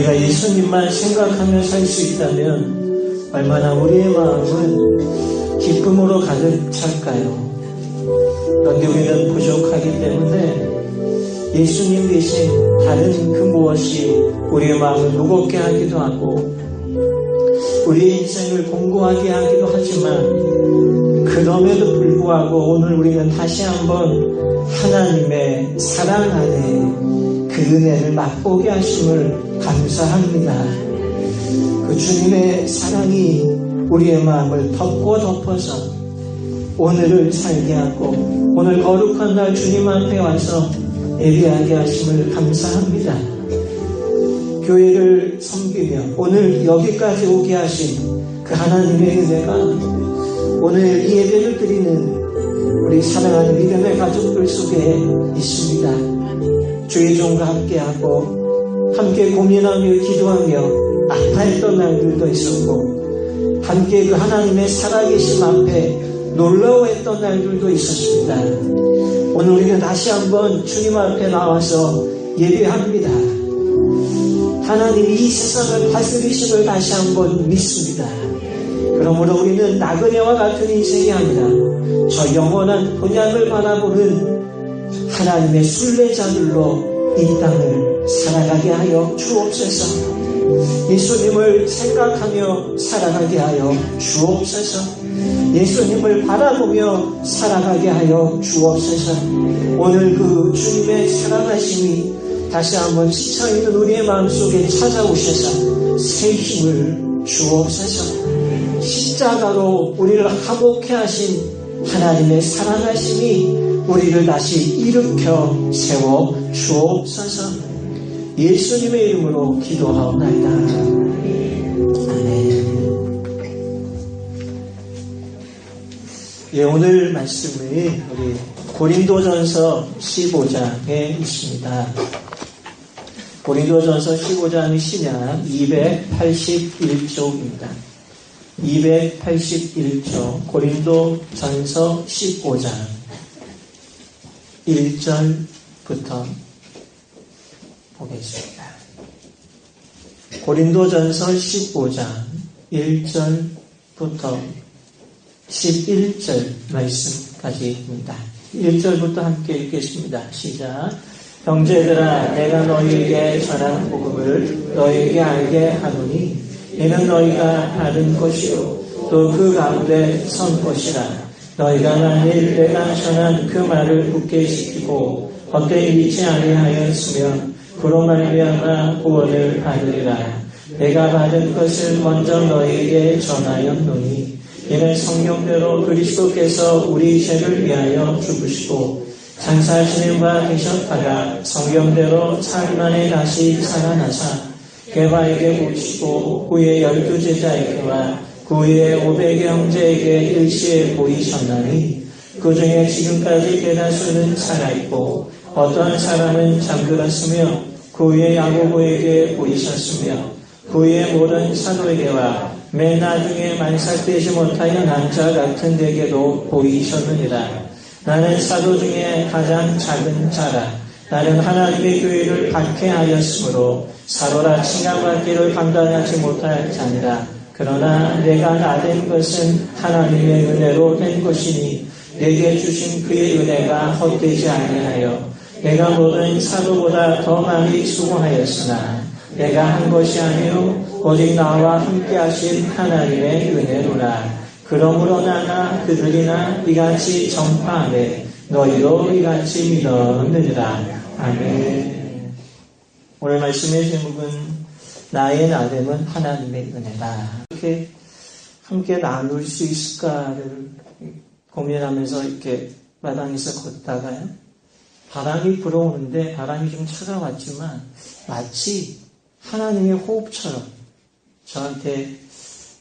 우리가 예수님만 생각하며 살 수 있다면 얼마나 우리의 마음은 기쁨으로 가득 찰까요? 그런데 우리는 부족하기 때문에 예수님 대신 다른 그 무엇이 우리의 마음을 무겁게 하기도 하고 우리의 인생을 공고하게 하기도 하지만 그럼에도 불구하고 오늘 우리는 다시 한번 하나님의 사랑 안에 그 은혜를 맛보게 하심을 감사합니다. 그 주님의 사랑이 우리의 마음을 덮고 덮어서 오늘을 살게 하고 오늘 거룩한 날 주님 앞에 와서 예배하게 하심을 감사합니다. 교회를 섬기며 오늘 여기까지 오게 하신 그 하나님의 은혜가 오늘 이 예배를 드리는 우리 사랑하는 믿음의 가족들 속에 있습니다. 주의 종과 함께하고 함께 고민하며 기도하며 아파했던 날들도 있었고 함께 그 하나님의 살아계심 앞에 놀라워했던 날들도 있었습니다. 오늘 우리는 다시 한번 주님 앞에 나와서 예배합니다. 하나님이 이 세상을 다스리심을 다시 한번 믿습니다. 그러므로 우리는 나그네와 같은 인생이 아니라 저 영원한 본향을 바라보는 하나님의 순례자들로 이 땅을 살아가게 하여 주옵소서. 예수님을 생각하며 살아가게 하여 주옵소서. 예수님을 바라보며 살아가게 하여 주옵소서. 오늘 그 주님의 사랑하심이 다시 한번 지쳐있는 우리의 마음속에 찾아오셔서 새 힘을 주옵소서. 십자가로 우리를 화목케 하신 하나님의 사랑하심이 우리를 다시 일으켜 세워 주옵소서. 예수님의 이름으로 기도하옵나이다. 아멘. 예, 오늘 말씀이 우리 고린도전서 15장에 있습니다. 고린도전서 15장의 신약 281쪽입니다. 281쪽 고린도전서 15장 1절부터 보겠습니다. 고린도전서 15장 1절부터 11절 말씀까지입니다. 1절부터 함께 읽겠습니다. 시작. 형제들아, 내가 너희에게 전한 복음을 너희에게 알게 하노니 이는 너희가 받은 것이요 또 그 가운데 선 것이라. 너희가 만일 내가 전한 그 말을 굳게 지키고 헛되이 믿지 아니하였으면 그로 말미암아 구원을 받으리라. 내가 받은 것을 먼저 너희에게 전하였노니 이는 성령대로 그리스도께서 우리 죄를 위하여 죽으시고 장사하시는 바 되셨다가 성경대로 사흘 만에 다시 살아나사 게바에게 보이시고 후에 12제자에게와 그 후에 500의 형제에게 일시에 보이셨나니 그 중에 지금까지 대다수는 살아있고 어떠한 사람은 잠들었으며 그 후에 야고보에게 보이셨으며 그 후에 모든 사도에게와 맨 나중에 만삭되지 못하여 남자 같은 데게도 보이셨느니라. 나는 사도 중에 가장 작은 자라. 나는 하나님의 교회를 박해하였으므로 사로라 칭함받기를 감당하지 못할 자니라. 그러나 내가 나된 것은 하나님의 은혜로 된 것이니 내게 주신 그의 은혜가 헛되지 아니하여 내가 모든 사도보다 더 많이 수고하였으나 내가 한 것이 아니요 오직 나와 함께 하신 하나님의 은혜로라. 그러므로 나나 그들이나 이같이 전파하되 너희도 이같이 믿었느니라. 아멘. 오늘 말씀의 제목은 나의 나됨은 하나님의 은혜다. 이렇게 함께 나눌 수 있을까를 고민하면서 이렇게 마당에서 걷다가요, 바람이 불어오는데 바람이 좀 차가웠지만 마치 하나님의 호흡처럼 저한테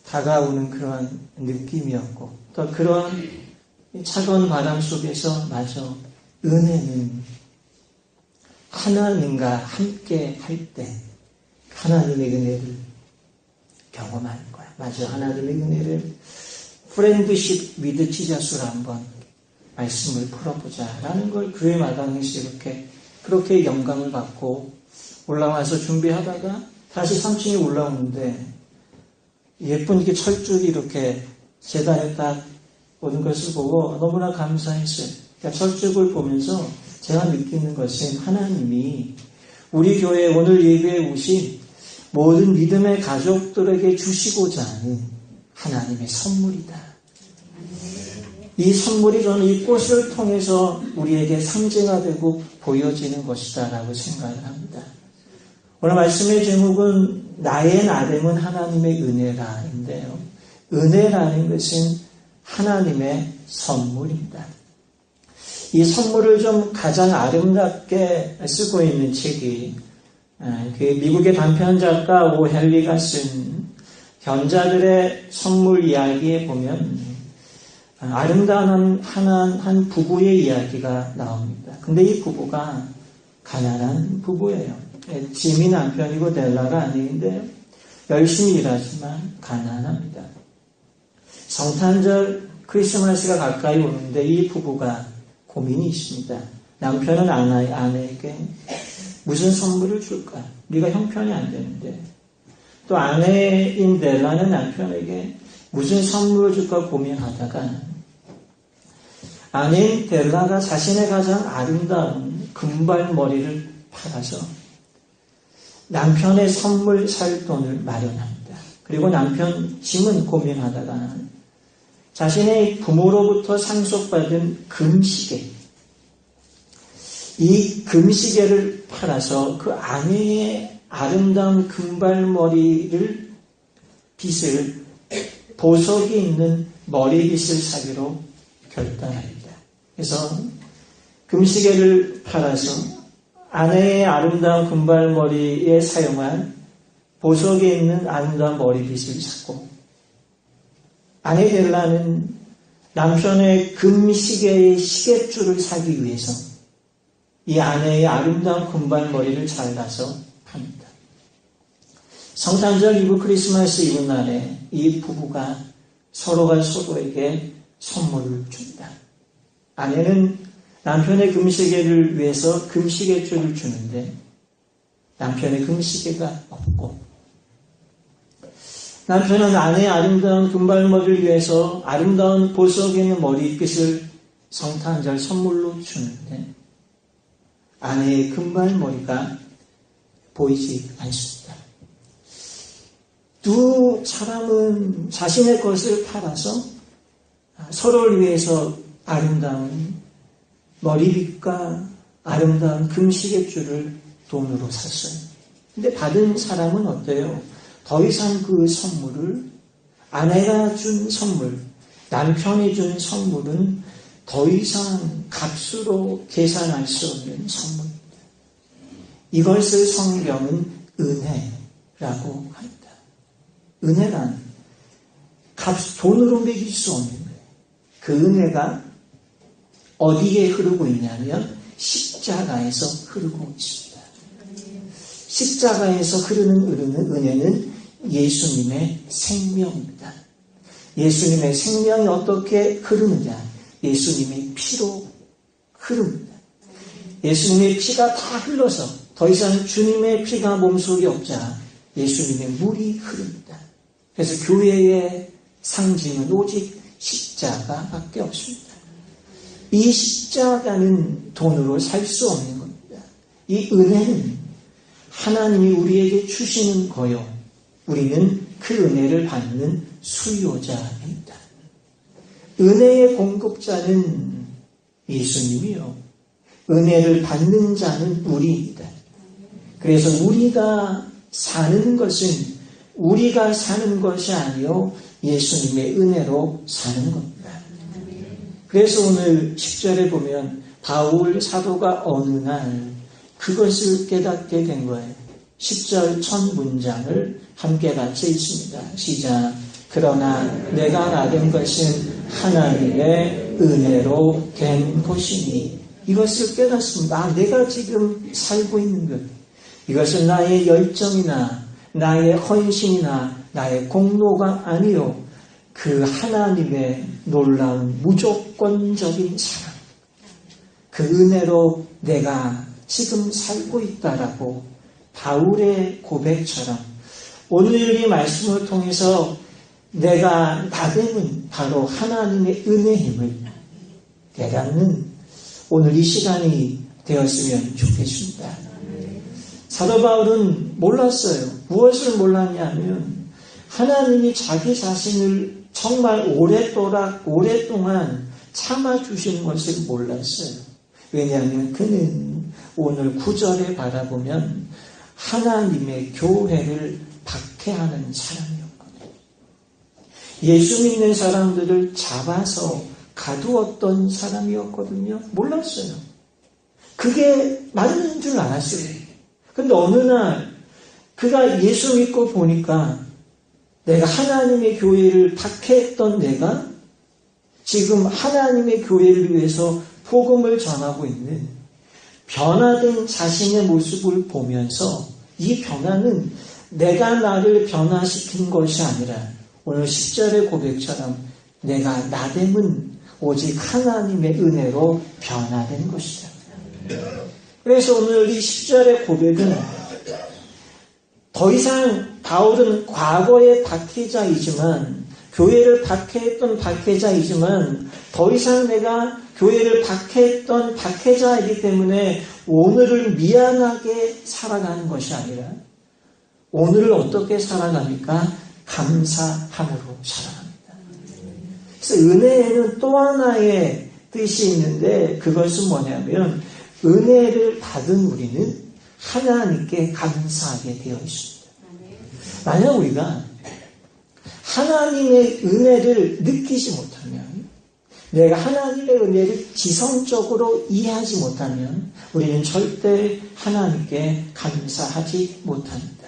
다가오는 그런 느낌이었고, 또 그런 차가운 바람 속에서 마저 은혜는 하나님과 함께 할 때 하나님의 은혜를 경험하는 거야. 마저 하나님의 은혜를 프렌드십 위드 지저스로 한번 말씀을 풀어보자라는 걸 교회 마당에서 이렇게 그렇게 영감을 받고 올라와서 준비하다가 다시 3층에 올라오는데 예쁜 이렇게 철쭉이 이렇게 계단에 딱 오는 것을 보고 너무나 감사했어요. 그러니까 철쭉을 보면서 제가 느끼는 것은 하나님이 우리 교회 오늘 예배에 오신 모든 믿음의 가족들에게 주시고자 하는 하나님의 선물이다. 이 선물이 저는 이 꽃을 통해서 우리에게 상징화 되고 보여지는 것이다 라고 생각을 합니다. 오늘 말씀의 제목은 나의 나됨은 하나님의 은혜라인데요. 은혜라는 것은 하나님의 선물입니다. 이 선물을 좀 가장 아름답게 쓰고 있는 책이 그 미국의 단편 작가 오헨리가 쓴 현자들의 선물 이야기에 보면 아름다운 한 부부의 이야기가 나옵니다. 근데 이 부부가 가난한 부부예요. 짐이 남편이고 델라가 아닌데 열심히 일하지만 가난합니다. 성탄절 크리스마스가 가까이 오는데 이 부부가 고민이 있습니다. 남편은 아내에게 무슨 선물을 줄까? 우리가 형편이 안 되는데. 또 아내인 델라는 남편에게 무슨 선물을 줄까 고민하다가 아내인 델라가 자신의 가장 아름다운 금발머리를 팔아서 남편의 선물 살 돈을 마련합니다. 그리고 남편 짐은 고민하다가 자신의 부모로부터 상속받은 금시계, 이 금시계를 팔아서 그 아내의 아름다운 금발머리를 빗을 보석이 있는 머리빗을 사기로 결단합니다. 그래서 금시계를 팔아서 아내의 아름다운 금발머리에 사용한 보석에 있는 아름다운 머리빗을 샀고 아내 델라는 남편의 금시계의 시계줄을 사기 위해서 이 아내의 아름다운 금발머리를 잘라서 팝니다. 성탄절 이브 크리스마스 이브 날에 이 부부가 서로가 서로에게 선물을 줍니다. 아내는 남편의 금시계를 위해서 금시계줄을 주는데 남편의 금시계가 없고 남편은 아내의 아름다운 금발머리를 위해서 아름다운 보석에 있는 머리빗을 성탄절 선물로 주는데 아내의 금발머리가 보이지 않습니다. 두 사람은 자신의 것을 팔아서 서로를 위해서 아름다운 머리빗과 아름다운 금시계줄을 돈으로 샀어요. 근데 받은 사람은 어때요? 더 이상 그 선물을 아내가 준 선물, 남편이 준 선물은 더 이상 값으로 계산할 수 없는 선물입니다. 이것을 성경은 은혜라고 합니다. 은혜란 돈으로 매길 수 없는 거예요. 그 은혜가 어디에 흐르고 있냐면 십자가에서 흐르고 있습니다. 십자가에서 흐르는 은혜는 예수님의 생명입니다. 예수님의 생명이 어떻게 흐르느냐? 예수님의 피로 흐릅니다. 예수님의 피가 다 흘러서 더 이상 주님의 피가 몸속에 없자 예수님의 물이 흐릅니다. 그래서 교회의 상징은 오직 십자가밖에 없습니다. 이 십자가는 돈으로 살 수 없는 겁니다. 이 은혜는 하나님이 우리에게 주시는 거요. 우리는 그 은혜를 받는 수요자입니다. 은혜의 공급자는 예수님이요. 은혜를 받는 자는 우리입니다. 그래서 우리가 사는 것은 우리가 사는 것이 아니요 예수님의 은혜로 사는 겁니다. 그래서 오늘 10절에 보면 바울 사도가 어느 날 그것을 깨닫게 된 거예요. 10절 첫 문장을 함께 같이 읽습니다. 시작. 그러나 내가 나된 것은 하나님의 은혜로 된 것이니 이것을 깨닫습니다. 내가 지금 살고 있는 것 이것은 나의 열정이나 나의 헌신이나 나의 공로가 아니요 그 하나님의 놀라운 무조건적인 사랑 그 은혜로 내가 지금 살고 있다라고 바울의 고백처럼 오늘 이 말씀을 통해서 내가 나됨은 바로 하나님의 은혜임을 깨닫는 오늘 이 시간이 되었으면 좋겠습니다. 사도 바울은 몰랐어요. 무엇을 몰랐냐면 하나님이 자기 자신을 정말 오랫동안 참아주시는 것을 몰랐어요. 왜냐하면 그는 오늘 9절에 바라보면 하나님의 교회를 박해하는 사람이었거든요. 예수 믿는 사람들을 잡아서 가두었던 사람이었거든요. 몰랐어요. 그게 맞는 줄 알았어요. 근데 어느 날 그가 예수 믿고 보니까 내가 하나님의 교회를 박해했던 내가 지금 하나님의 교회를 위해서 복음을 전하고 있는 변화된 자신의 모습을 보면서 이 변화는 내가 나를 변화시킨 것이 아니라 오늘 10절의 고백처럼 내가 나됨은 오직 하나님의 은혜로 변화된 것이다. 그래서 오늘 이 10절의 고백은 더 이상 바울은 과거의 박해자이지만 교회를 박해했던 박해자이지만 더 이상 내가 교회를 박해했던 박해자이기 때문에 오늘을 미안하게 살아가는 것이 아니라 오늘을 어떻게 살아갑니까? 감사함으로 살아갑니다. 그래서 은혜에는 또 하나의 뜻이 있는데 그것은 뭐냐면 은혜를 받은 우리는 하나님께 감사하게 되어 있습니다. 만약 우리가 하나님의 은혜를 느끼지 못하면 내가 하나님의 은혜를 지성적으로 이해하지 못하면 우리는 절대 하나님께 감사하지 못합니다.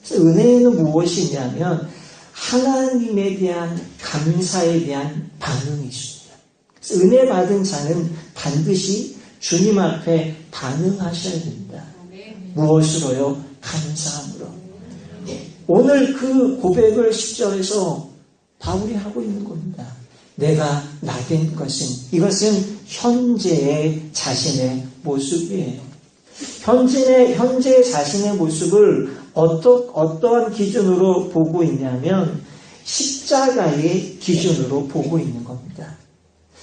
그래서 은혜는 무엇이 있냐면 하나님에 대한 감사에 대한 반응이 있습니다. 그래서 은혜 받은 자는 반드시 주님 앞에 반응하셔야 됩니다. 무엇으로요? 감사함으로. 오늘 그 고백을 10절에서 바울이 하고 있는 겁니다. 내가 나된 것은 이것은 현재의 자신의 모습이에요. 현재 자신의 모습을 어떠한 기준으로 보고 있냐면 십자가의 기준으로 보고 있는 겁니다.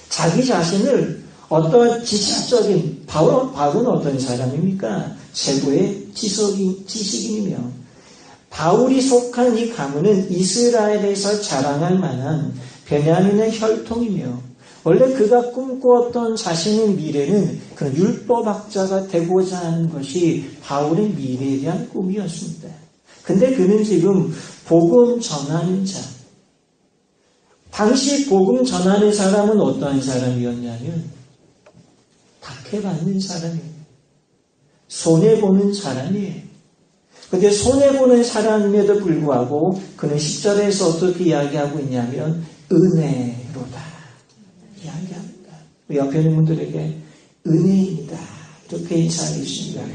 자기 자신을 어떤 지식적인 바울은 어떤 사람입니까? 최고의 지식인이며 바울이 속한 이 가문은 이스라엘에서 자랑할 만한 베냐민의 혈통이며 원래 그가 꿈꾸었던 자신의 미래는 그런 율법학자가 되고자 하는 것이 바울의 미래에 대한 꿈이었습니다. 근데 그는 지금 복음 전하는 자. 당시 복음 전하는 사람은 어떠한 사람이었냐면 박해받는 사람이에요. 손해보는 사람이에요. 근데 손해보는 사람임에도 불구하고 그는 10절에서 어떻게 이야기하고 있냐면 은혜로다 이야기합니다. 우리 옆에 있는 분들에게 은혜입니다. 이렇게 인사하겠습니다.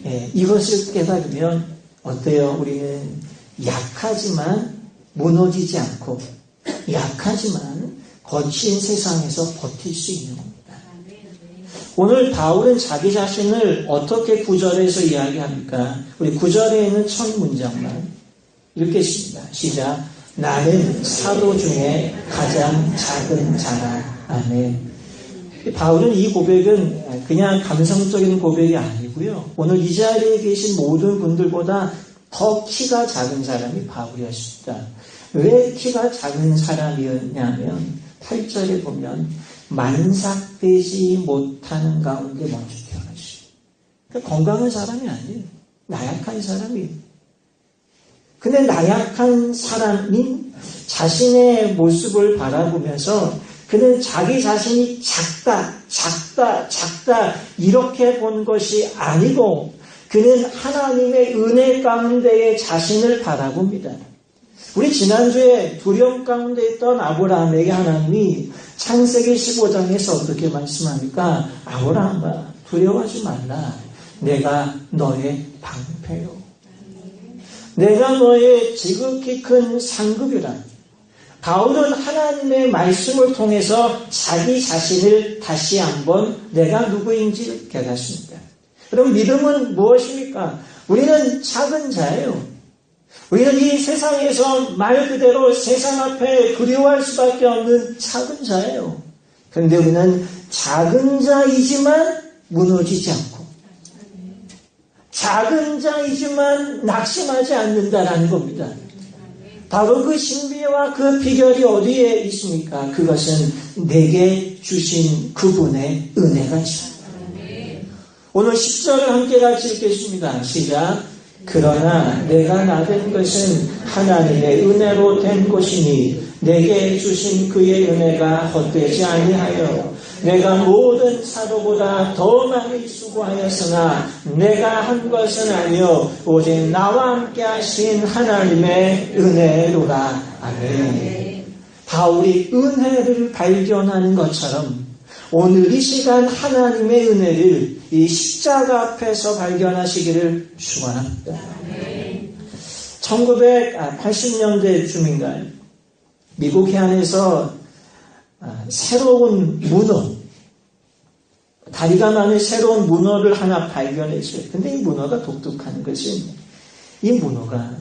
네, 이것을 깨달으면 어때요? 우리는 약하지만 무너지지 않고 약하지만 거친 세상에서 버틸 수 있는 겁니다. 오늘 바울은 자기 자신을 어떻게 9절에서 이야기합니까? 우리 9절에 있는 첫 문장만 읽겠습니다. 시작. 나는 사도 중에 가장 작은 자라. 아멘. 바울은 이 고백은 그냥 감성적인 고백이 아니고요. 오늘 이 자리에 계신 모든 분들보다 더 키가 작은 사람이 바울이었습니다. 왜 키가 작은 사람이었냐면 8절에 보면 만삭되지 못하는 가운데 먼저 태어났어요. 그러니까 건강한 사람이 아니에요. 나약한 사람이에요. 근데 나약한 사람이 자신의 모습을 바라보면서 그는 자기 자신이 작다 이렇게 본 것이 아니고 그는 하나님의 은혜 가운데에 자신을 바라봅니다. 우리 지난주에 두려움 가운데 있던 아브라함에게 하나님이 창세기 15장에서 어떻게 말씀합니까? 아브라함아 두려워하지 말라. 내가 너의 방패요. 내가 너의 지극히 큰 상급이라. 바울은 하나님의 말씀을 통해서 자기 자신을 다시 한번 내가 누구인지 깨닫습니다. 그럼 믿음은 무엇입니까? 우리는 작은 자예요. 우리는 이 세상에서 말 그대로 세상 앞에 두려워할 수밖에 없는 작은 자예요. 그런데 우리는 작은 자이지만 무너지지 않고, 작은 자이지만 낙심하지 않는다라는 겁니다. 바로 그 신비와 그 비결이 어디에 있습니까? 그것은 내게 주신 그분의 은혜가 있습니다. 오늘 10절을 함께 같이 읽겠습니다. 시작. 그러나 내가 나된 것은 하나님의 은혜로 된 것이니 내게 주신 그의 은혜가 헛되지 아니하여 내가 모든 사도보다 더 많이 수고하였으나 내가 한 것은 아니요 오직 나와 함께 하신 하나님의 은혜로라. 아멘. 바울이 은혜를 발견하는 것처럼 오늘 이 시간 하나님의 은혜를 이 십자가 앞에서 발견하시기를 축원합니다. 1980년대쯤인가요? 미국 해안에서 새로운 문어, 다리가 많은 새로운 문어를 하나 발견했어요. 근데 이 문어가 독특한 것은 이 문어가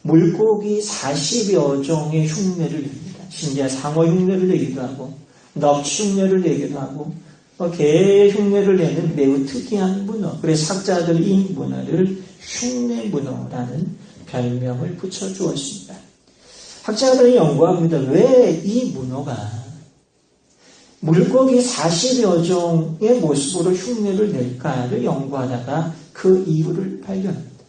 물고기 40여 종의 흉내를 냅니다. 심지어 상어 흉내를 내기도 하고 넙치 흉내를 내기도 하고 개 흉내를 내는 매우 특이한 문어. 그래서 학자들이 이 문어를 흉내 문어라는 별명을 붙여주었습니다. 학자들이 연구합니다. 왜 이 문어가 물고기 40여 종의 모습으로 흉내를 낼까를 연구하다가 그 이유를 발견합니다.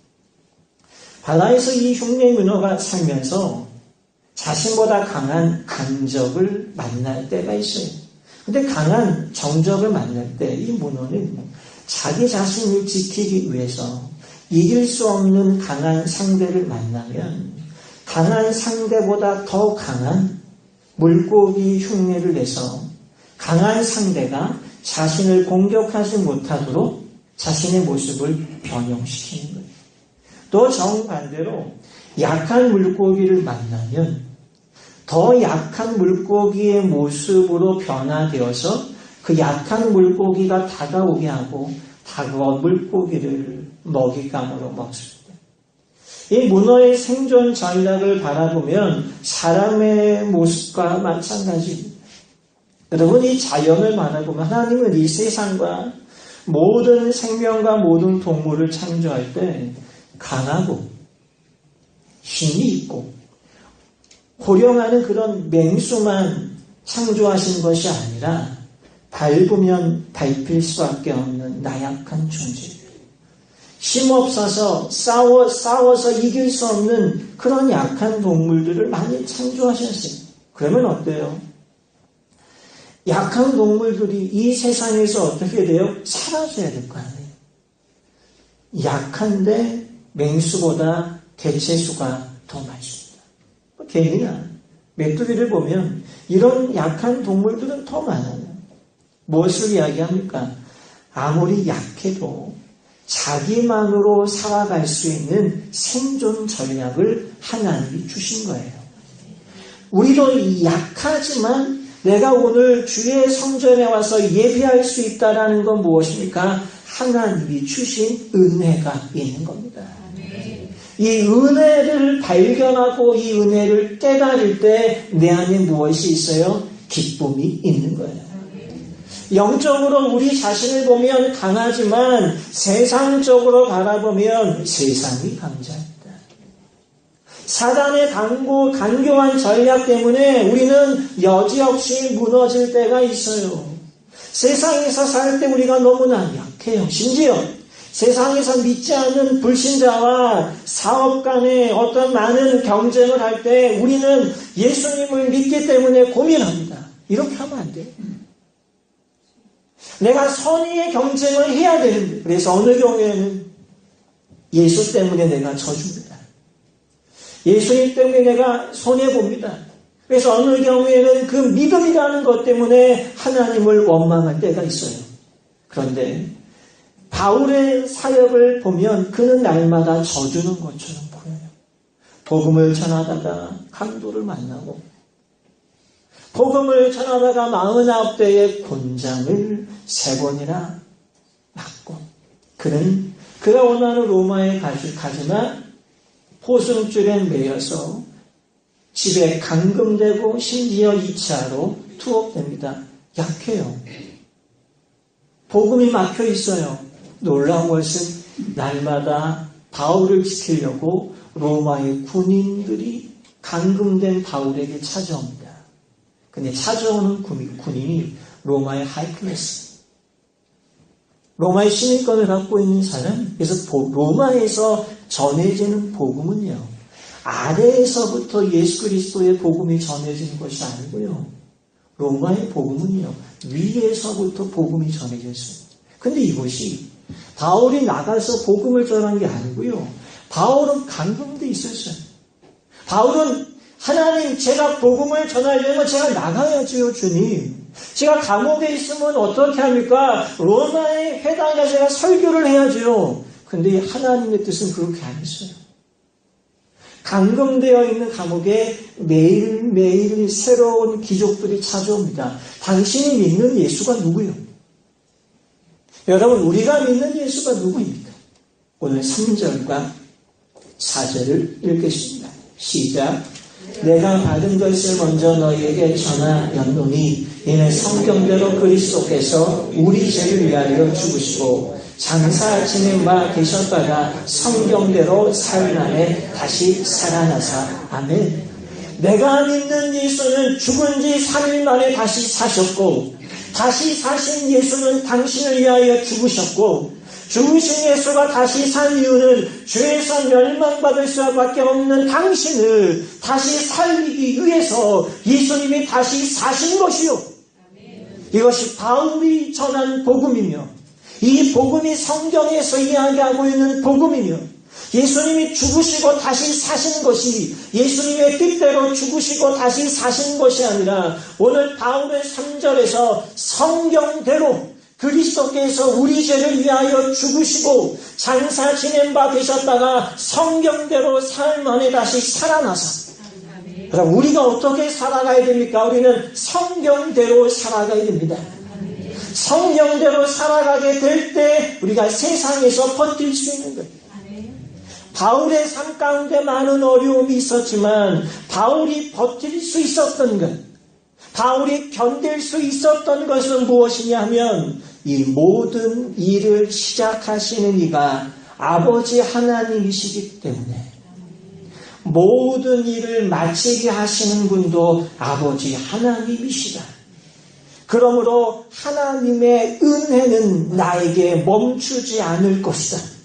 바다에서 이 흉내 문어가 살면서 자신보다 강한 강적을 만날 때가 있어요. 근데 강한 정적을 만날 때 이 문어는 자기 자신을 지키기 위해서 이길 수 없는 강한 상대를 만나면 강한 상대보다 더 강한 물고기 흉내를 내서 강한 상대가 자신을 공격하지 못하도록 자신의 모습을 변형시키는 거예요. 또 정반대로 약한 물고기를 만나면 더 약한 물고기의 모습으로 변화되어서 그 약한 물고기가 다가오게 하고 다가온 물고기를 먹잇감으로 먹습니다. 이 문어의 생존 전략을 바라보면 사람의 모습과 마찬가지입니다. 여러분, 이 자연을 바라보면 하나님은 이 세상과 모든 생명과 모든 동물을 창조할 때 강하고 힘이 있고 호령하는 그런 맹수만 창조하신 것이 아니라 밟으면 밟힐 수밖에 없는 나약한 존재예요. 힘없어서 싸워서 이길 수 없는 그런 약한 동물들을 많이 창조하셨어요. 그러면 어때요? 약한 동물들이 이 세상에서 어떻게 돼요? 사라져야 될 거 아니에요. 약한데 맹수보다 개체수가 더 많습니다. 개미나 메뚜기를 보면 이런 약한 동물들은 더 많아요. 무엇을 이야기합니까? 아무리 약해도 자기만으로 살아갈 수 있는 생존 전략을 하나님이 주신 거예요. 우리도 약하지만 내가 오늘 주의 성전에 와서 예배할 수 있다는 건 무엇입니까? 하나님이 주신 은혜가 있는 겁니다. 이 은혜를 발견하고 이 은혜를 깨달을 때 내 안에 무엇이 있어요? 기쁨이 있는 거예요. 영적으로 우리 자신을 보면 강하지만 세상적으로 바라보면 세상이 강자입니다. 사단의 간교한 전략 때문에 우리는 여지없이 무너질 때가 있어요. 세상에서 살 때 우리가 너무나 약해요. 심지어 세상에서 믿지 않는 불신자와 사업 간에 어떤 많은 경쟁을 할 때 우리는 예수님을 믿기 때문에 고민합니다. 이렇게 하면 안 돼요. 내가 선의의 경쟁을 해야 되는데, 그래서 어느 경우에는 예수 때문에 내가 져줍니다. 예수님 때문에 내가 손해봅니다. 그래서 어느 경우에는 그 믿음이라는 것 때문에 하나님을 원망할 때가 있어요. 그런데 바울의 사역을 보면 그는 날마다 져주는 것처럼 보여요. 복음을 전하다가 강도를 만나고 복음을 전하다가 49대의 곤장을 3번이나 맞고 그가 원하는 로마에 가지만 포승줄에 매여서 집에 감금되고 심지어 2차로 투옥됩니다. 약해요. 복음이 막혀 있어요. 놀라운 것은 날마다 바울을 지키려고 로마의 군인들이 감금된 바울에게 찾아옵니다. 근데 찾아오는 군인이 로마의 하이클래스, 로마의 시민권을 갖고 있는 사람. 그래서 로마에서 전해지는 복음은요, 아래에서부터 예수 그리스도의 복음이 전해지는 것이 아니고요, 로마의 복음은요, 위에서부터 복음이 전해졌어요. 근데 이것이 바울이 나가서 복음을 전한 게 아니고요, 바울은 감금돼 있었어요. 바울은 하나님, 제가 복음을 전하려면 제가 나가야지요, 주님. 제가 감옥에 있으면 어떻게 합니까? 로마의 회당에 제가 설교를 해야지요. 근데 하나님의 뜻은 그렇게 안 했어요. 감금되어 있는 감옥에 매일매일 새로운 귀족들이 찾아옵니다. 당신이 믿는 예수가 누구요? 여러분, 우리가 믿는 예수가 누구입니까? 오늘 3절과 4절을 읽겠습니다. 시작. 내가 받은 것을 먼저 너희에게 전하였노니 이는 성경대로 그리스도께서 우리 죄를 위하여 죽으시고 장사 지낸 바 되셨다가 성경대로 사흘 만에 다시 살아나사. 아멘. 내가 믿는 예수는 죽은 지 3일 만에 다시 사셨고, 다시 사신 예수는 당신을 위하여 죽으셨고, 죽으신 예수가 다시 산 이유는 죄에서 멸망받을 수밖에 없는 당신을 다시 살리기 위해서 예수님이 다시 사신 것이요. 이것이 바울이 전한 복음이며, 이 복음이 성경에서 이야기하고 있는 복음이며, 예수님이 죽으시고 다시 사신 것이 예수님의 뜻대로 죽으시고 다시 사신 것이 아니라, 오늘 바울의 3절에서 성경대로 그리스도께서 우리 죄를 위하여 죽으시고 장사 지낸 바 되셨다가 성경대로 사흘 만에 다시 살아나서. 그럼 우리가 어떻게 살아가야 됩니까? 우리는 성경대로 살아가야 됩니다. 성경대로 살아가게 될 때 우리가 세상에서 버틸 수 있는 거예요. 바울의 삶 가운데 많은 어려움이 있었지만 바울이 버틸 수 있었던 것, 바울이 견딜 수 있었던 것은 무엇이냐 하면, 이 모든 일을 시작하시는 이가 아버지 하나님이시기 때문에 모든 일을 마치게 하시는 분도 아버지 하나님이시다. 그러므로 하나님의 은혜는 나에게 멈추지 않을 것이다.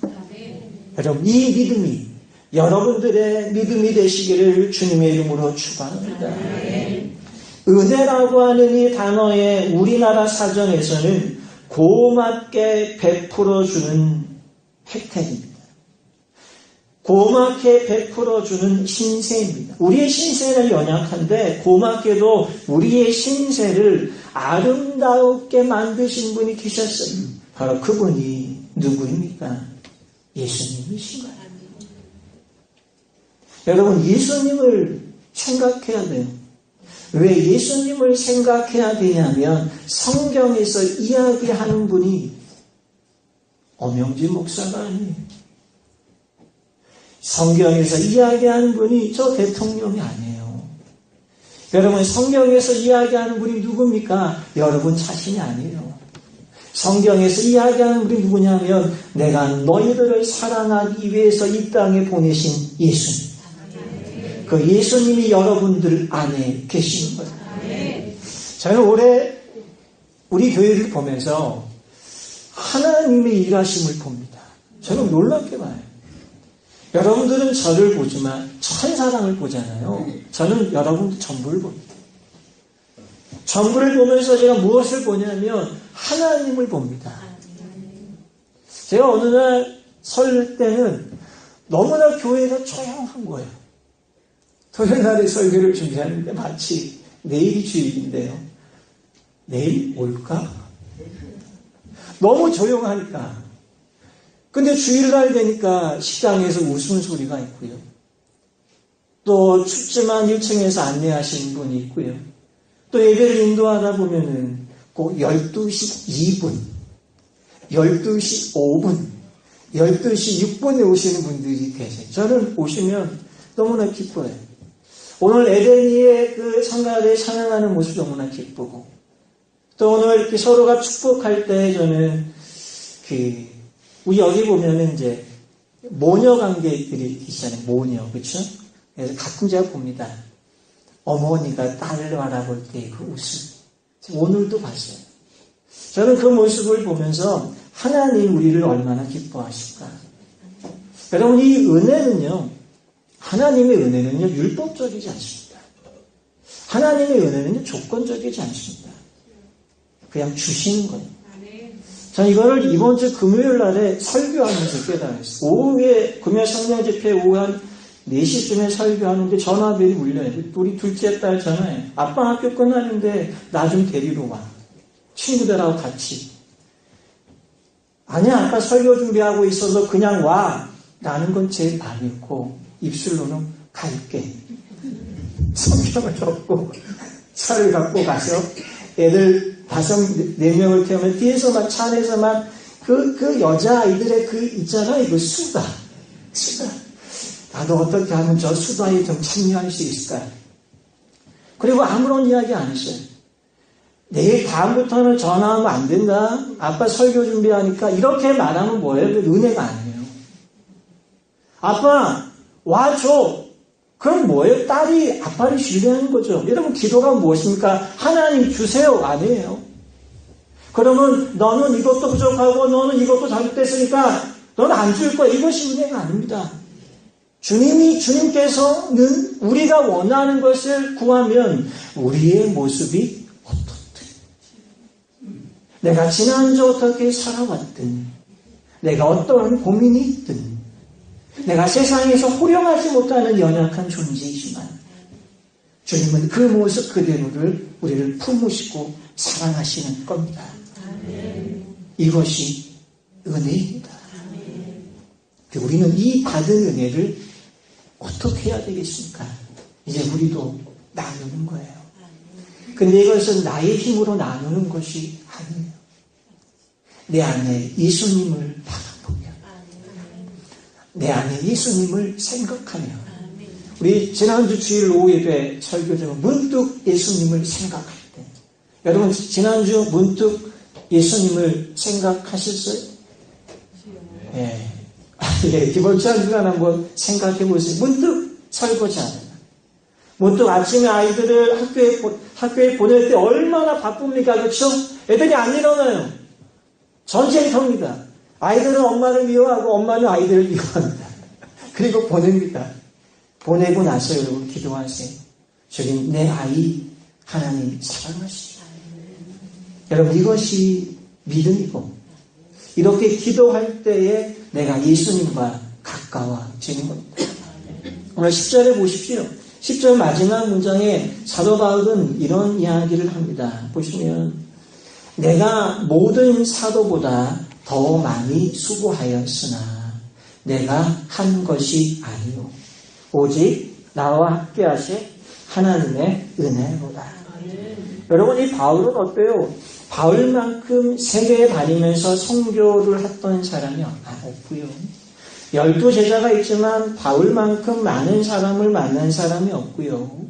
여러분, 이 믿음이 여러분들의 믿음이 되시기를 주님의 이름으로 축원합니다. 은혜라고 하는 이 단어의 우리나라 사전에서는 고맙게 베풀어주는 혜택입니다. 고맙게 베풀어주는 신세입니다. 우리의 신세는 연약한데 고맙게도 우리의 신세를 아름답게 만드신 분이 계셨어요. 바로 그분이 누구입니까? 예수님이신 거예요. 여러분, 예수님을 생각해야 돼요. 왜 예수님을 생각해야 되냐면, 성경에서 이야기하는 분이 엄영지 목사가 아니에요. 성경에서 이야기하는 분이 저 대통령이 아니에요. 여러분, 성경에서 이야기하는 분이 누굽니까? 여러분 자신이 아니에요. 성경에서 이야기하는 분이 누구냐면, 내가 너희들을 사랑하기 위해서 이 땅에 보내신 예수님. 그 예수님이 여러분들 안에 계시는 거예요. 저는 올해 우리 교회를 보면서 하나님의 일하심을 봅니다. 저는 놀랍게 봐요. 여러분들은 저를 보지만 천사랑을 보잖아요. 저는 여러분들 전부를 봅니다. 전부를 보면서 제가 무엇을 보냐면 하나님을 봅니다. 제가 어느 날 설 때는 너무나 교회가 조용한 거예요. 토요일 날에 설교를 준비하는데 마치 내일이 주일인데요. 내일 올까? 너무 조용하니까. 근데 주일날 되니까 식당에서 웃음 소리가 있고요. 또 춥지만 1층에서 안내하시는 분이 있고요. 또 예배를 인도하다 보면은 꼭 12시 2분, 12시 5분, 12시 6분에 오시는 분들이 계세요. 저는 오시면 너무나 기뻐요. 오늘 에데니의 그 성가대 찬양하는 모습 너무나 기쁘고, 또 오늘 이렇게 서로가 축복할 때 저는 우리 여기 보면은 이제 모녀 관계들이 있잖아요. 모녀, 그렇죠? 그래서 가끔 제가 봅니다. 어머니가 딸을 바라볼 때 그 웃음. 오늘도 봤어요. 저는 그 모습을 보면서 하나님 우리를 얼마나 기뻐하실까. 여러분, 이 은혜는요, 하나님의 은혜는요, 율법적이지 않습니다. 하나님의 은혜는요, 조건적이지 않습니다. 그냥 주시는 거예요. 저는 이거를 이번 주 금요일 날에 설교하면서 깨달았어요. 오후에 금요 성령 집회 오후 한 4시쯤에 설교하는데 전화벨이 울려요. 우리 둘째 딸 전화해. 아빠 학교 끝나는데 나 좀 데리러 와. 친구들하고 같이. 아니야, 아빠 설교 준비하고 있어서 그냥 와. 라는 건 제 말이었고, 입술로는 갈게. 성경을 덮고 차를 갖고 가서 애들 4명을 태우면 뒤에서만, 차 안에서만 그 여자아이들의 그 있잖아요. 그 수다. 나도 어떻게 하면 저 수다에 좀 참여할 수 있을까? 그리고 아무런 이야기 안 했어요. 내일 다음부터는 전화하면 안 된다. 아빠 설교 준비하니까 이렇게 말하면 뭐예요? 그 은혜가 아니에요. 아빠 와줘. 그럼 뭐예요? 딸이 아빠를 신뢰하는 거죠. 여러분, 기도가 무엇입니까? 하나님 주세요. 아니에요. 그러면 너는 이것도 부족하고 너는 이것도 잘못됐으니까 너는 안 줄 거야. 이것이 은혜가 아닙니다. 주님께서는 우리가 원하는 것을 구하면 우리의 모습이 어떻든, 내가 지난주 어떻게 살아왔든, 내가 어떠한 고민이 있든, 내가 세상에서 호령하지 못하는 연약한 존재이지만 주님은 그 모습 그대로를 우리를 품으시고 사랑하시는 겁니다. 이것이 은혜입니다. 우리는 이 받은 은혜를 어떻게 해야 되겠습니까? 이제 우리도 나누는 거예요. 근데 이것은 나의 힘으로 나누는 것이 아니에요. 내 안에 예수님을 바라보며, 내 안에 예수님을 생각하며, 우리 지난주 주일 오후 예배 설교 중 문득 예수님을 생각할 때, 여러분 지난주 문득 예수님을 생각하셨어요? 예. 예, 이번 주 한 주간 한번 생각해 보세요. 문득 설거지하는, 문득 아침에 아이들을 학교에 보낼 때 얼마나 바쁩니까? 그렇죠? 애들이 안 일어나요. 전쟁터입니다. 아이들은 엄마를 미워하고 엄마는 아이들을 미워합니다. 그리고 보냅니다. 보내고 나서 여러분 기도하세요. 주님, 내 아이 하나님 사랑하시죠. 여러분, 이것이 믿음이고, 이렇게 기도할 때에 내가 예수님과 가까워지는 겁니다. 오늘 10절에 보십시오. 10절 마지막 문장에 사도 바울은 이런 이야기를 합니다. 보시면, 내가 모든 사도보다 더 많이 수고하였으나 내가 한 것이 아니요 오직 나와 함께 하신 하나님의 은혜로다. 여러분, 이 바울은 어때요? 바울만큼 세계에 다니면서 선교를 했던 사람이 없고요. 12제자가 있지만 바울만큼 많은 사람을 만난 사람이 없고요.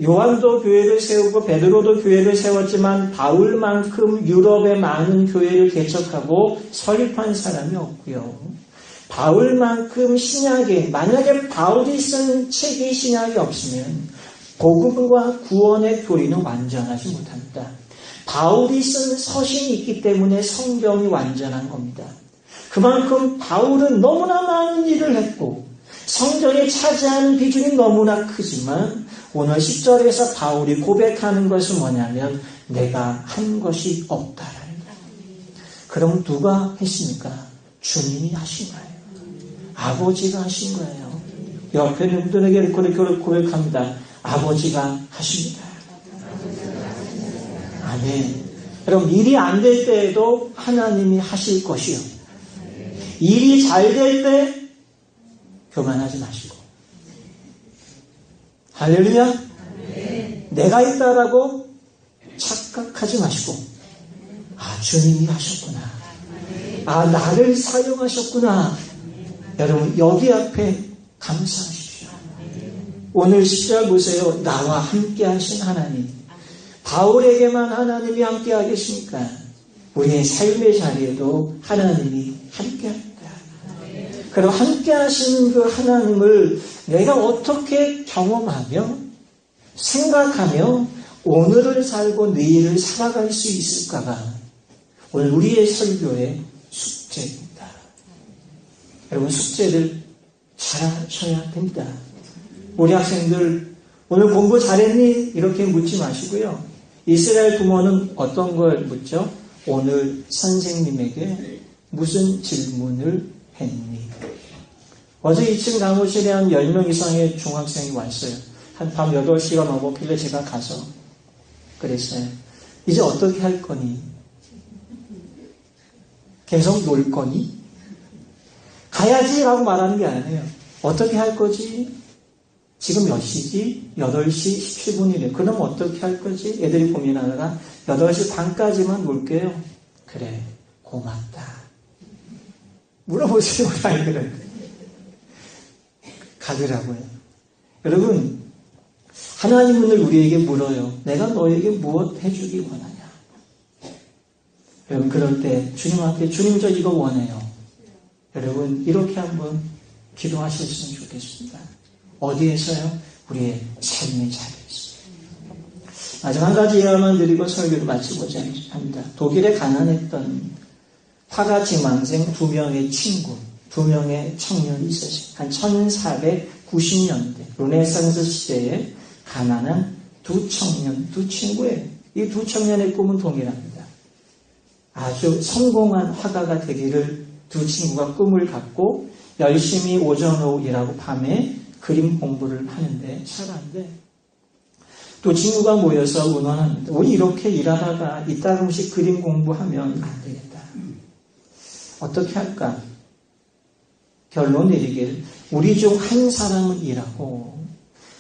요한도 교회를 세우고 베드로도 교회를 세웠지만 바울만큼 유럽의 많은 교회를 개척하고 설립한 사람이 없고요. 바울만큼 신약에, 만약에 바울이 쓴 책이 신약이 없으면 복음과 구원의 교리는 완전하지 못합니다. 바울이 쓴 서신이 있기 때문에 성경이 완전한 겁니다. 그만큼 바울은 너무나 많은 일을 했고 성경에 차지하는 비중이 너무나 크지만 오늘 10절에서 바울이 고백하는 것은 뭐냐면 내가 한 것이 없다라는 거예요. 그럼 누가 했습니까? 주님이 하신 거예요. 아버지가 하신 거예요. 옆에 있는 분들에게 그렇게 고백합니다. 아버지가 하십니다. 아멘. 여러분, 일이 안 될 때에도 하나님이 하실 것이요. 일이 잘 될 때 교만하지 마시고. 할렐루야. 내가 있다라고 착각하지 마시고, 아, 주님이 하셨구나. 아, 나를 사용하셨구나. 여러분, 여기 앞에 감사하십시오. 오늘 10절 보세요. 나와 함께 하신 하나님. 바울에게만 하나님이 함께 하겠습니까? 우리의 삶의 자리에도 하나님이 함께 합니다. 그리고 함께 하시는 그 하나님을 내가 어떻게 경험하며 생각하며 오늘을 살고 내일을 살아갈 수 있을까가 오늘 우리의 설교의 숙제입니다. 여러분, 숙제를 잘 하셔야 됩니다. 우리 학생들 오늘 공부 잘했니? 이렇게 묻지 마시고요. 이스라엘 부모는 어떤 걸 묻죠? 오늘 선생님에게 무슨 질문을 했니? 어제 2층 강의실에 한 10명 이상의 중학생이 왔어요. 한 밤 8시가 넘었길래 제가 가서 그랬어요. 이제 어떻게 할 거니? 계속 놀 거니? 가야지 라고 말하는 게 아니에요. 어떻게 할 거지? 지금 몇 시지? 8시 17분이래. 그럼 어떻게 할 거지? 애들이 고민하다가 8시 반까지만 놀게요. 그래, 고맙다. 물어보세요, 우리 아이들은. 가더라고요. 여러분, 하나님은 늘 우리에게 물어요. 내가 너에게 무엇 해주기 원하냐? 여러분, 그럴 때 주님 앞에 주님 저 이거 원해요. 여러분, 이렇게 한번 기도하셨으면 좋겠습니다. 어디에서요? 우리의 삶의 자리에서. 마지막 한 가지 예화만 드리고 설교를 마치고자 합니다. 독일에 가난했던 화가지망생 2명의 친구, 2명의 청년이 있었어요. 한 1490년대 르네상스 시대에 가난한 두 청년, 두 친구예요. 이 두 청년의 꿈은 동일합니다. 아주 성공한 화가가 되기를 두 친구가 꿈을 갖고 열심히 오전 오후 일하고 밤에 그림 공부를 하는데 잘하는데 또 친구가 모여서 의논합니다. 우리 이렇게 일하다가 이따금씩 그림 공부하면 안 되겠다. 어떻게 할까? 결론 내리길 우리 중 한 사람은 일하고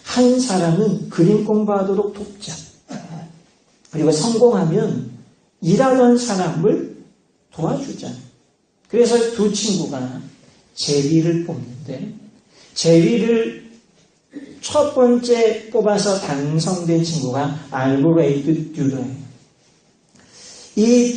한 사람은 그림 공부하도록 돕자. 그리고 성공하면 일하던 사람을 도와주자. 그래서 두 친구가 제비를 뽑는데 제비를 첫 번째 뽑아서 당선된 친구가 알브레이트 듀러예요. 이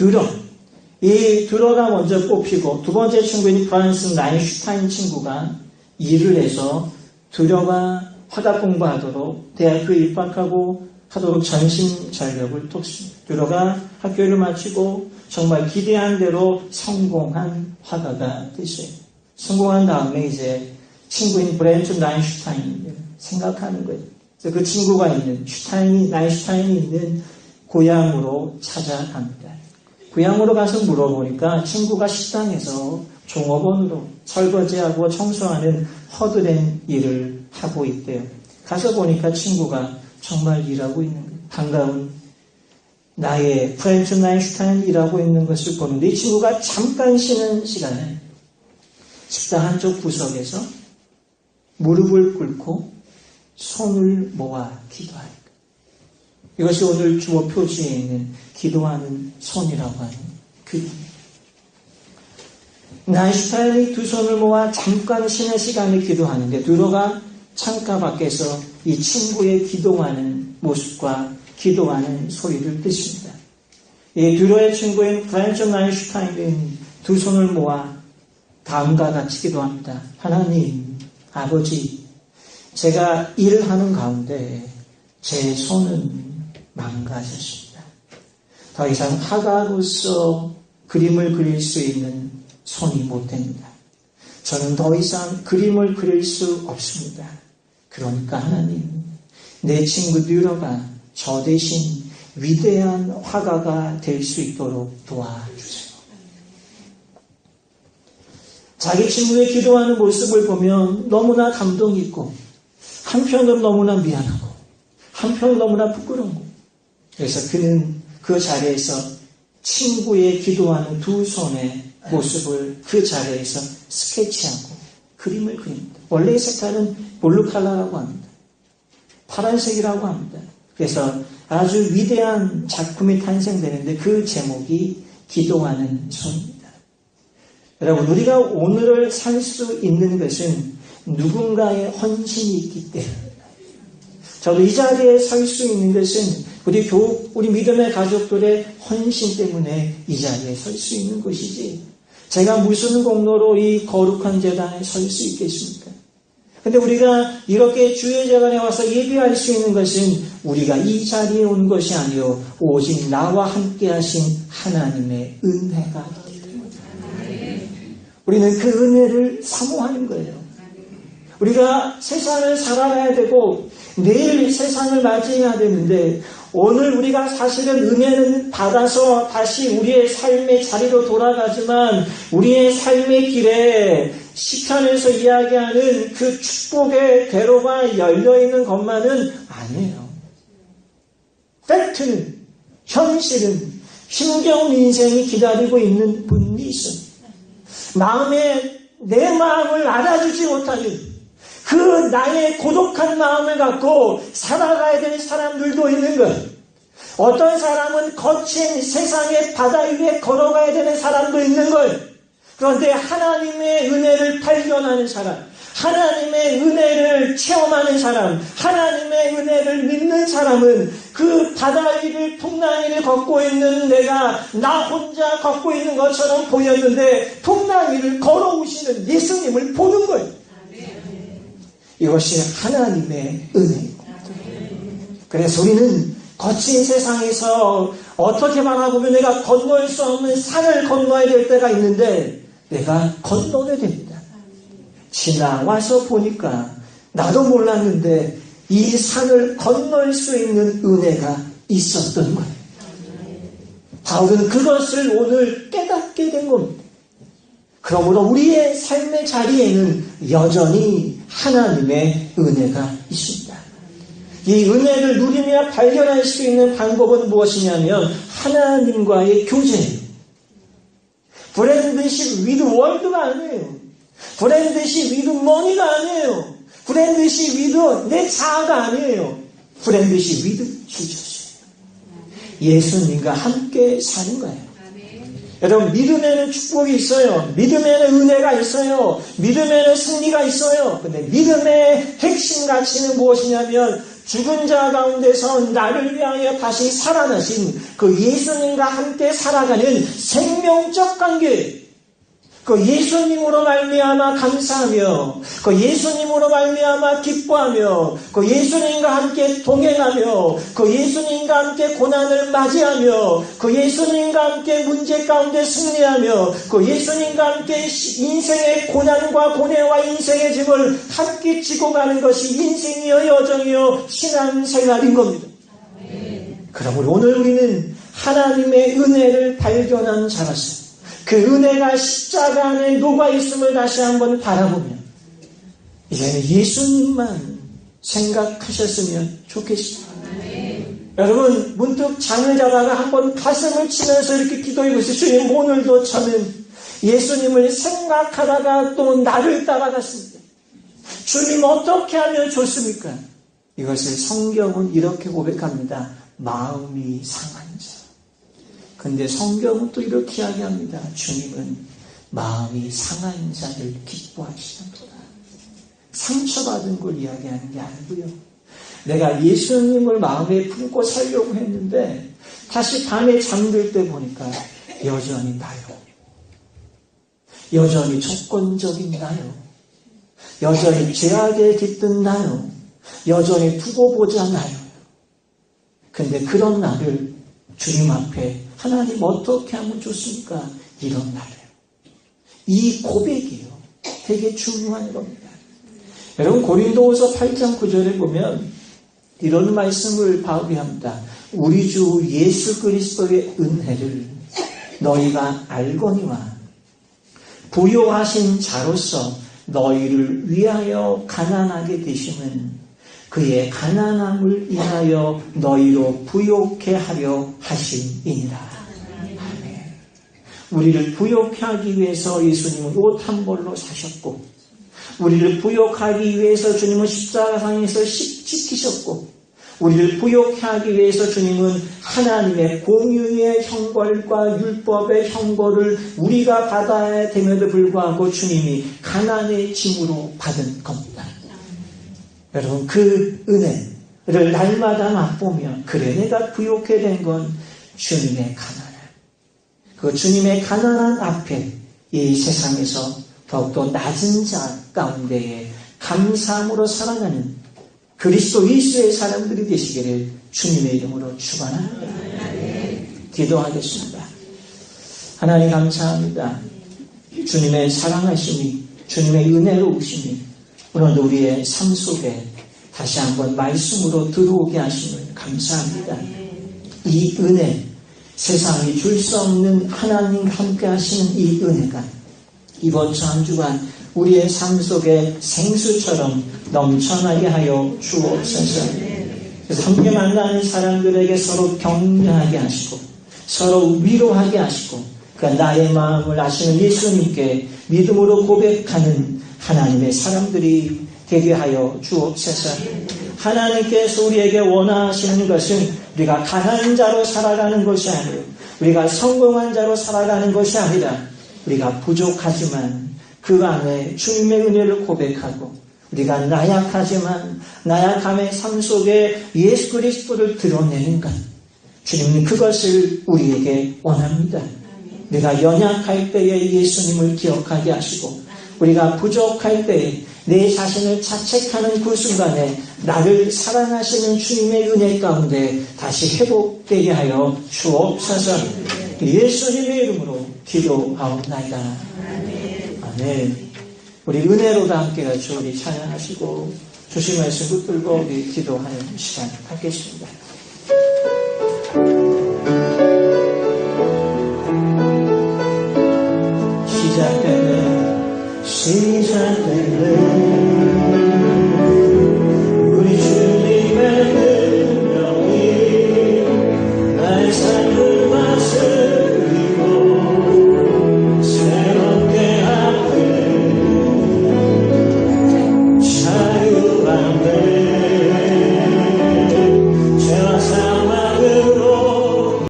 듀러가 먼저 뽑히고 두 번째 친구인 프란스 라인슈타인 친구가 일을 해서 듀러가 화가 공부하도록 대학교에 입학하고 하도록 전심전력을 쏟습니다. 듀러가 학교를 마치고 정말 기대한 대로 성공한 화가가 됐어요. 성공한 다음에 이제 친구인 브렌트 라인슈타인을 생각하는 거예요. 그래서 그 친구가 있는 라인슈타인이 있는 고향으로 찾아갑니다. 고향으로 가서 물어보니까 친구가 식당에서 종업원으로 설거지하고 청소하는 허드렛 일을 하고 있대요. 가서 보니까 친구가 정말 일하고 있는 거예요. 반가운 나의 프렌트 라인슈타인이 일하고 있는 것을 보는데 이 친구가 잠깐 쉬는 시간에 식당 한쪽 구석에서 무릎을 꿇고 손을 모아 기도하니까 이것이 오늘 주어 표지에 있는 기도하는 손이라고 하는 그림입니다. 라인슈타인이 두 손을 모아 잠깐 쉬는 시간에 기도하는데 듀러가 창가 밖에서 이 친구의 기도하는 모습과 기도하는 소리를 듣습니다. 이 듀러의 친구인 프란츠 라인슈타인은 두 손을 모아 다음과 같이 기도합니다. 하나님, 아버지, 제가 일하는 가운데 제 손은 망가졌습니다. 더 이상 화가로서 그림을 그릴 수 있는 손이 못 됩니다. 저는 더 이상 그림을 그릴 수 없습니다. 그러니까 하나님, 내 친구 듀러가 저 대신 위대한 화가가 될 수 있도록 도와주세요. 자기 친구의 기도하는 모습을 보면 너무나 감동이 있고 한편으로 너무나 미안하고 한편으로 너무나 부끄러운 거예요. 그래서 그는 그 자리에서 친구의 기도하는 두 손의 모습을 그 자리에서 스케치하고 그림을 그립니다. 원래의 색깔은 블루 컬러라고 합니다. 파란색이라고 합니다. 그래서 아주 위대한 작품이 탄생되는데 그 제목이 기도하는 손입니다. 여러분, 우리가 오늘을 살 수 있는 것은 누군가의 헌신이 있기 때문에, 저도 이 자리에 설 수 있는 것은 우리 믿음의 가족들의 헌신 때문에 이 자리에 설 수 있는 것이지, 제가 무슨 공로로 이 거룩한 제단에 설 수 있겠습니까? 근데 우리가 이렇게 주의 제단에 와서 예배할 수 있는 것은 우리가 이 자리에 온 것이 아니요 오직 나와 함께 하신 하나님의 은혜가 있기 때문에 우리는 그 은혜를 사모하는 거예요. 우리가 세상을 살아가야 되고 내일 세상을 맞이해야 되는데, 오늘 우리가 사실은 은혜는 받아서 다시 우리의 삶의 자리로 돌아가지만, 우리의 삶의 길에 시편에서 이야기하는 그 축복의 대로가 열려있는 것만은 아니에요. 팩트는, 현실은 힘겨운 인생이 기다리고 있는 분이 있어요. 내 마음을 알아주지 못하는 그 나의 고독한 마음을 갖고 살아가야 될 사람들도 있는 것. 어떤 사람은 거친 세상의 바다 위에 걸어가야 되는 사람도 있는 것. 그런데 하나님의 은혜를 발견하는 사람, 하나님의 은혜를 체험하는 사람, 하나님의 은혜를 믿는 사람은 그 바다 위를 풍랑이를 걷고 있는 내가 나 혼자 걷고 있는 것처럼 보였는데 풍랑이를 걸어오시는 예수님을 보는 거예요. 이것이 하나님의 은혜입니다. 그래서 우리는 거친 세상에서 어떻게 바라보면 내가 건널 수 없는 산을 건너야 될 때가 있는데 내가 건너게 됩니다. 지나와서 보니까 나도 몰랐는데 이 산을 건널 수 있는 은혜가 있었던 거예요. 바울은 그것을 오늘 깨닫게 된 겁니다. 그러므로 우리의 삶의 자리에는 여전히 하나님의 은혜가 있습니다. 이 은혜를 누리며 발견할 수 있는 방법은 무엇이냐면 하나님과의 교제예요. 브랜드십 위드 월드가 아니에요. 브랜드십 위드 머니가 아니에요. 브랜드십 위드 내 자아가 아니에요. 브랜드십 위드 주셨어요. 예수님과 함께 사는 거예요. 여러분, 믿음에는 축복이 있어요. 믿음에는 은혜가 있어요. 믿음에는 승리가 있어요. 근데 믿음의 핵심 가치는 무엇이냐면 죽은 자 가운데서 나를 위하여 다시 살아나신 그 예수님과 함께 살아가는 생명적 관계. 그 예수님으로 말미암아 감사하며, 그 예수님으로 말미암아 기뻐하며, 그 예수님과 함께 동행하며, 그 예수님과 함께 고난을 맞이하며, 그 예수님과 함께 문제 가운데 승리하며, 그 예수님과 함께 인생의 고난과 고뇌와 인생의 짐을 함께 지고 가는 것이 인생이여 여정이여 신앙생활인 겁니다. 그러므로 오늘 우리는 하나님의 은혜를 발견한 자로서 그 은혜가 십자가 안에 녹아있음을 다시 한번 바라보며 이제는 예수님만 생각하셨으면 좋겠습니다. 여러분, 문득 잠을 자다가 한번 가슴을 치면서 이렇게 기도해 보세요. 주님, 오늘도 저는 예수님을 생각하다가 또 나를 따라갔습니다. 주님, 어떻게 하면 좋습니까? 이것을 성경은 이렇게 고백합니다. 마음이 상한 자. 근데 성경은 또 이렇게 이야기합니다. 주님은 마음이 상한 자를 기뻐하시는구나. 상처받은 걸 이야기하는 게 아니고요. 내가 예수님을 마음에 품고 살려고 했는데 다시 밤에 잠들 때 보니까 여전히 나요. 여전히 조건적인 나요. 여전히 죄악에 깃든 나요. 여전히 두고 보자 나요. 근데 그런 나를 주님 앞에 하나님 어떻게 하면 좋습니까? 이런 나를. 이 고백이요. 되게 중요한 겁니다. 여러분, 고린도후서 8장 9절에 보면 이런 말씀을 바울이 합니다. 우리 주 예수 그리스도의 은혜를 너희가 알거니와 부요하신 자로서 너희를 위하여 가난하게 되심은 그의 가난함을 인하여 너희로 부요케 하려 하심이니라. 아멘. 우리를 부요케 하기 위해서 예수님은 옷 한 벌로 사셨고, 우리를 부요하기 위해서 주님은 십자가상에서 지키셨고, 우리를 부욕해 하기 위해서 주님은 하나님의 공유의 형벌과 율법의 형벌을 우리가 받아야 됨에도 불구하고 주님이 가난의 짐으로 받은 겁니다. 여러분, 그 은혜를 날마다 맛보며 그래 내가 부욕해 된 건 주님의 가난을, 그 주님의 가난한 앞에 이 세상에서 더욱더 낮은 자 가운데에 감사함으로 살아가는 그리스도 예수의 사람들이 되시기를 주님의 이름으로 축원합니다. 기도하겠습니다. 하나님 감사합니다. 주님의 사랑하심이, 주님의 은혜로우심이 오늘도 우리의 삶 속에 다시 한번 말씀으로 들어오게 하심을 감사합니다. 이 은혜, 세상이 줄 수 없는 하나님 함께 하시는 이 은혜가 이번 주 한 주간 우리의 삶 속에 생수처럼 넘쳐나게 하여 주옵소서. 그래서 함께 만나는 사람들에게 서로 격려하게 하시고 서로 위로하게 하시고 그 나의 마음을 아시는 예수님께 믿음으로 고백하는 하나님의 사람들이 되게 하여 주옵소서. 하나님께서 우리에게 원하시는 것은 우리가 가난한 자로 살아가는 것이 아니고 우리가 성공한 자로 살아가는 것이 아니라 우리가 부족하지만 그 안에 주님의 은혜를 고백하고 우리가 나약하지만 나약함의 삶 속에 예수 그리스도를 드러내는 것, 주님은 그것을 우리에게 원합니다. 우리가 연약할 때에 예수님을 기억하게 하시고 우리가 부족할 때에 내 자신을 자책하는 그 순간에 나를 사랑하시는 주님의 은혜 가운데 다시 회복되게 하여 주옵소서. 예수님의 이름으로 기도하옵나이다. 아멘. 우리 은혜로다 함께 같이 우리 찬양하시고 주신 말씀 붙들고 우리 기도하는 시간 갖겠습니다.